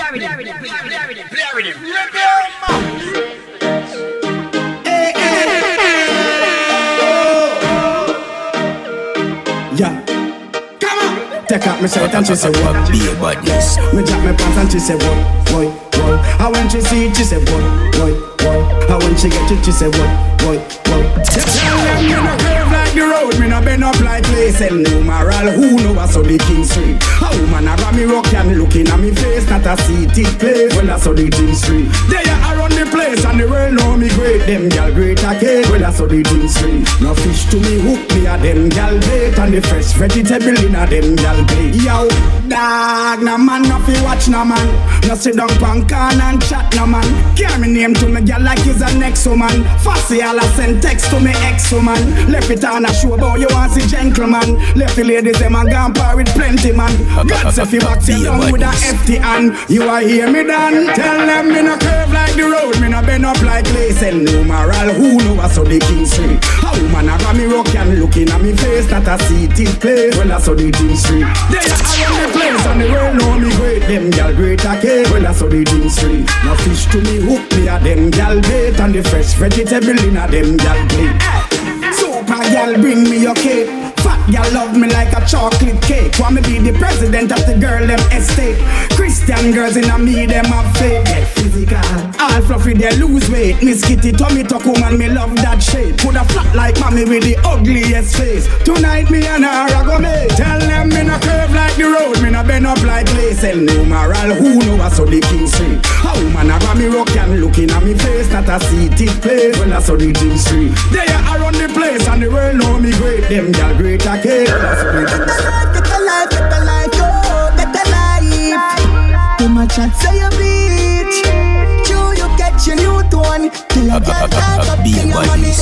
Yeah. Come on. Take out my shirt and she say what? Be a badness. Me drop my pants and she say what? Boy. And when she see it, she say boy. And when she get it, she say boy. Tell them me no curve like the road, me no bend up like lace. And numeral, who know what's on the King Street? A woman around me rock and looking at me face, not a seated place. Well, that's on the King Street. They are around the place and the world know me great. Them gal great again. Well, that's on the King Street. No fish to me hook me a them gal bait, and the fresh vegetable in a them gal plate. Yo, dog, no man, no fi watch no man. No sit down pan can and chat no man. Carry me name to me gal like he's a next woman. Fussy all I send text to me ex-woman. Left it on a show about you want see gentleman. Left the ladies them and gone par with plenty man. God say fi box you down with a FT hand. You a hear me dan? Tell them me no curve like the road, me no bend up like lace. And numeral, who know what's on the King Street? A woman around me rock and looking at me face, not a seated place. Well, that's on the King Street. They are around the place and the world know me great. Them gal great again. Well, that's on the King Street. No fish to me hook me a them gal bait, and the fresh vegetable in a them gal plate. Super gal bring me your cake. Fat gal love me like a chocolate cake. Want me be the president of the girl them estate. Christian girls in a me them have faith. Get physical, all fluffy they lose weight. Miss Kitty tummy tuck woman me love that shape. Put a flat like mommy with the ugliest face. Tonight me and her a go make. Tell them me no curve like the road, me no bend up like lace. And numeral, who know what's on the King Street? A woman around me rock and looking at me face, not a seated place. Well, that's on the King Street. They are around the place and the world know me great. Them gal great again. That's on the King Street. Get a life, oh, get a life. Too much chat say you bleach. True, you catch your new tone. Till a girl talk up to your money.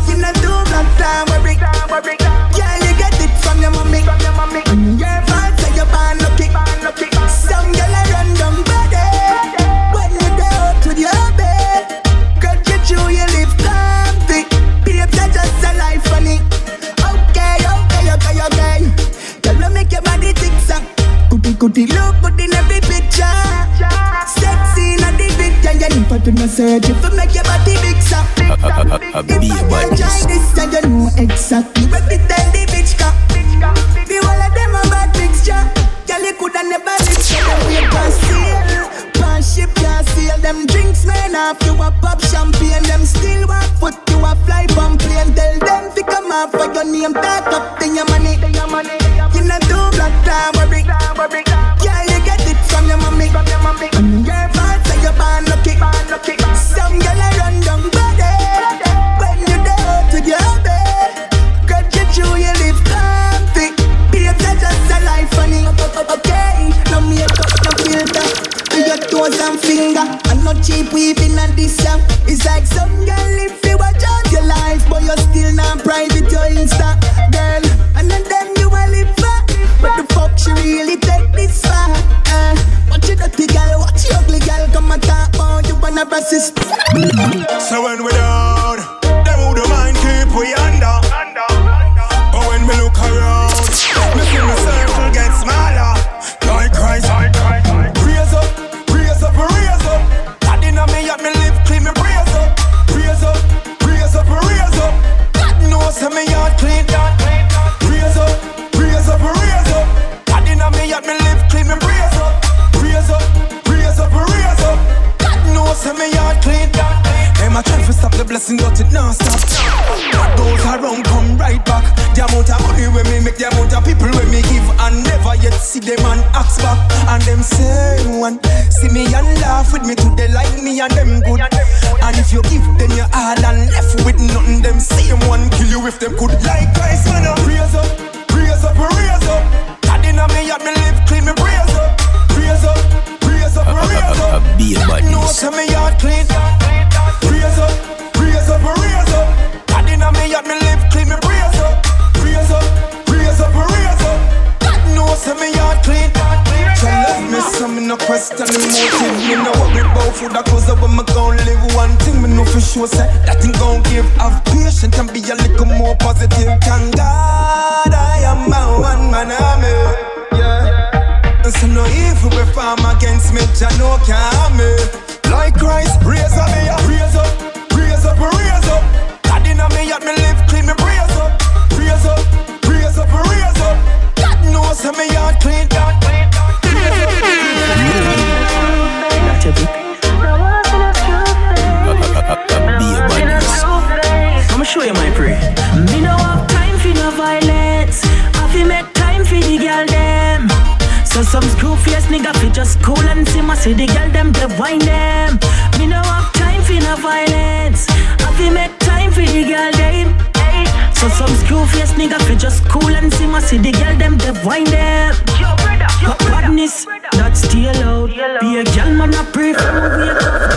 You not do black time, worry. Girl, you get it from your mommy. And your fault say you born lucky. Some girl a run down body. When you go out with your bed, cut you through, you live comfy. Babe, that's just a life funny. Okay. Girl, you make your body tick-tock. Goody, look good in every picture. Sexy in the picture. You need to do no search if you make your body big sock. If I can try this, then you know exactly what the tell the bitch got. The whole of them a bad mixture. Girl, you coulda never mix them. We can steal, pan ship can steal. Them drinks man off, you a pop champagne. Them still walk foot, you a fly from plane. Tell them to come off for your name, talk up to your money. You not do black time, worry. Yeah, you get it from your mommy. And your fault say you born lucky. Some girl a run down body. When you do out with your bed, cut you through, you live comfy. Babe, that's just a life funny. Okay, no makeup, no filter. To your toes and finger, and no cheap weaving and this song. It's like some girl if you watch out your life, but you still not private your Insta, girl. And then you a live for. But the fuck she really take this far? Watch you dirty girl, watch you ugly girl. Come and talk about you wanna persist. So when we down, them who don't mind keep we under. But when we look around, me see the circle get smaller. Like Christ, raise up. God inna me yet me live clean, me raise up. Raise up. God knows how me yard clean. Raise up. God inna me yet me live clean, me raise up. Raise up. God knows how me yard clean. Them a try to stop the blessing, but it non stop. What goes around come right back. The amount of money when me make, the amount of people when me give, and never yet see them and ask back. And them say one, see me and laugh with me today like me and them good. And if you give them your all and left with nothing, them same one kill you if them could. Like Christ man, raise up. God inna me yet me live clean, me raise up. Be a God knows how me yard clean. Raise up. God inna me yet me live clean, me raise up. God knows how me yard clean. So love me, so me no question the motive. Me no worry about food, cause I when me gon' live. One thing me know for sure, say that thing gon' give. Have patience and be a little more positive. Thank God I am my one man army. Yeah. So no evil we farm against me, Jah no can harm me. Like Christ, raise up me, raise up, raise up, raise up. God inna me yet me live clean, me raise up, raise up, raise up, raise up. God knows how me yard clean, God clean. I'ma show you my prayer. Me no have time for no violence. I fi make time for the girl them. So some screw face nigga fi just cool and see my see the girl them they wine them. Me no have time for no violence. I fi make time for the girl them. So some screw face nigga fi just cool and see my see the girl them they wine them. Badness, that's still out. Be a girl man I pray for me wake up.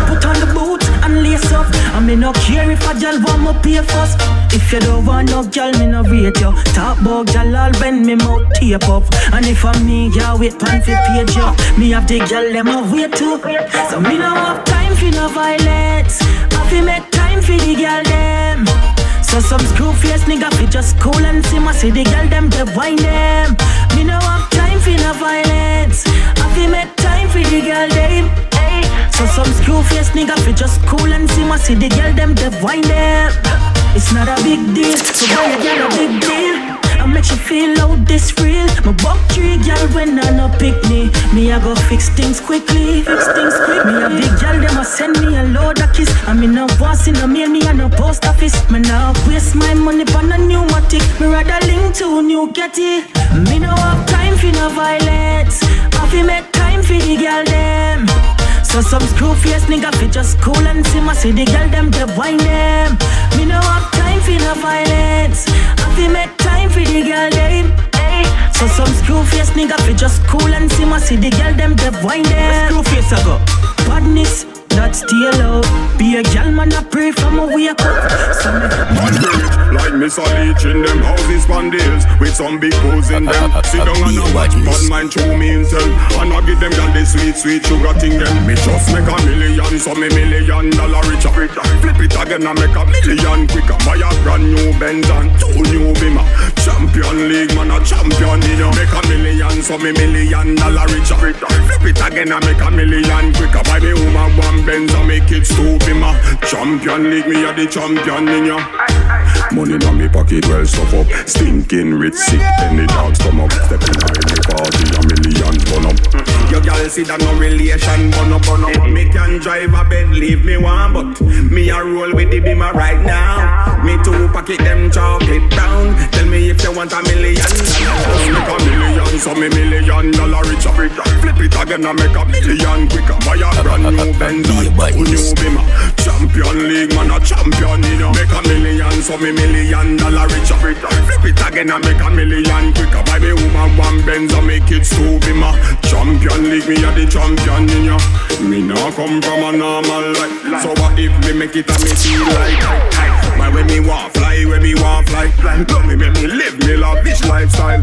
Put on the boots and lace up. I me no care if a girl want me pay first. If you don't want no girl, me no rate you. Talk about girl, I'll bend me mouth tape up. And if I'm me, ya wait pan fi page you. Me have the girl, them a wait too. So me no have time for no violence. I fi make time for the girl them. So some screw face nigga fi just cool and see my see the girl them they wine them. Me no have time for no violence. I fi make time for the girl them. So some screw face nigga fi just cool and see my see the girl them they wine them. It's not a big deal, so buy a girl a big deal. I make you feel how this real. My buck tree girl when I no pick me. Me I go fix things quickly, fix things quick. Me a big girl them a send me a load of kiss. I me no was in no mail, me a no post office. Me now waste my money on a new matic. Me rather link to new getty. Me no have time for no violence. I fi make time for the girl them. So some screw face nigga fi just cool and see my see the girl them they wine them. Me no have time for no violence. I fi make time for the girl them. So some screw face nigga fi just cool and see my see the girl them they wine them. Screw face I go. Badness, that's still out. Be a girl man I pray for my wake up. So me like Miss Leach in them houses on deals with some big holes in them. Sit down and a watch bad mind through me intel. And I give them girl the sweet, sweet sugar thing them. Me just make a million, so me $1 million richer. Flip it again and make a million quicker. Buy a brand new Benz and 2 new Beamer. Champion League man a champion, you know. Make a million, so me $1 million richer. Flip it again and make a million quicker. Buy me woman 1 Benz and make it 2 Beamer. Champion League, me a the champion, you know. Money in me pocket well stuff up. Stinking rich sick, then the dogs come up. Step in the party, $1 million burn up. Your girl see that no relation burn up. Me can drive a bed, leave me one, but me a roll with the Beamer right now. Me 2 pocket them chocolate brown. Tell me if you want $1 million. Make a million, so me $1 million richer. Flip it again and make a million quicker. Buy a brand new Benz and 2 new Beamer. Champion League man a champion, you know. Make a million, so me $1 million richer. Flip it again and make a million quicker. Buy me woman 1 Benz and make it 2 Beamer. Champion League, me a the champion, you know. Me now come from a normal life. So what if me make it and me feel like my when me want fly, when me want fly. Love me, make me live me lavish lifestyle.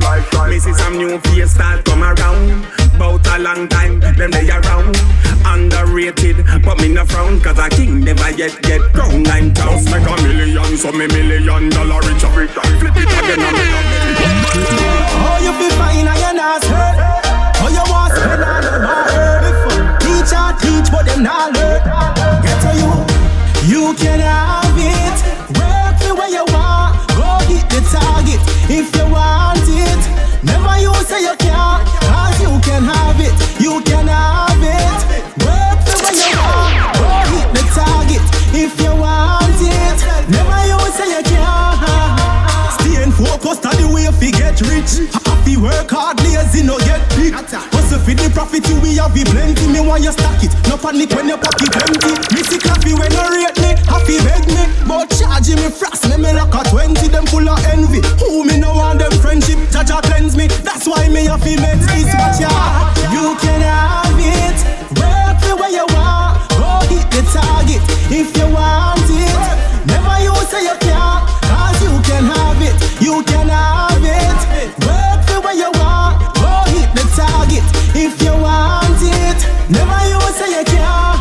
Me see some new face start come around. Bout a long time, them they around. Underrated, but me no frown. Cause a king never yet get crowned. I'm just make a million, so me $1 million richer. Flip it again and make a million. Oh, you feel fine and you're not hurt. Oh, you want to spend all the hurt. Teach or teach, but them not learn. Get to you can have it. Work the way you want, go hit the target. If you want it, never you say you can't. Cause you can have it, you can have it. Work the way you want, go hit the target. If you want it, never you say you can't. Staying focused on the way you get rich. Happy work hard, lazy no get big. Hustle for the profit, you we have plenty. Me want you stack it, no panic when your pocket empty. Missy coffee when you rate me, happy beg me. But charging me frost, me like a 20. Them full of envy, who me no want them friendship. Jaja cleanse me, that's why me have to make this what you have. You can have it, work the way you want, go hit the target. If you want it, never you say you can't. Cause you can have it, you can have it. Work the way you want, go hit the target. If you want it, never you say you can't.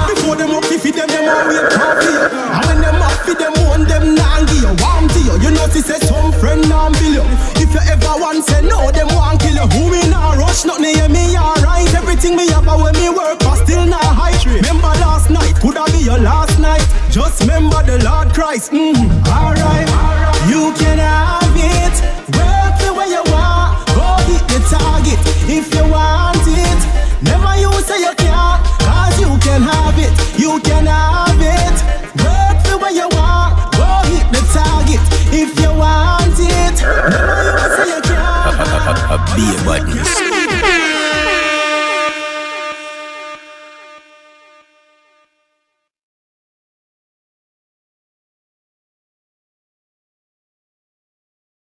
Before them up, if them all wait for you. And when them up, if them want them not give you warm to you. You notice say some friend not bill you. If you ever want say no, them want kill you. Who me not Just remember the Lord Christ. Alright, you can have it. Work the way you want. Go hit the target if you want it. Never you say you can't, cause you can have it. You can have it. Work the way you want. Go hit the target if you want it. Never you say you can't. Be a badness.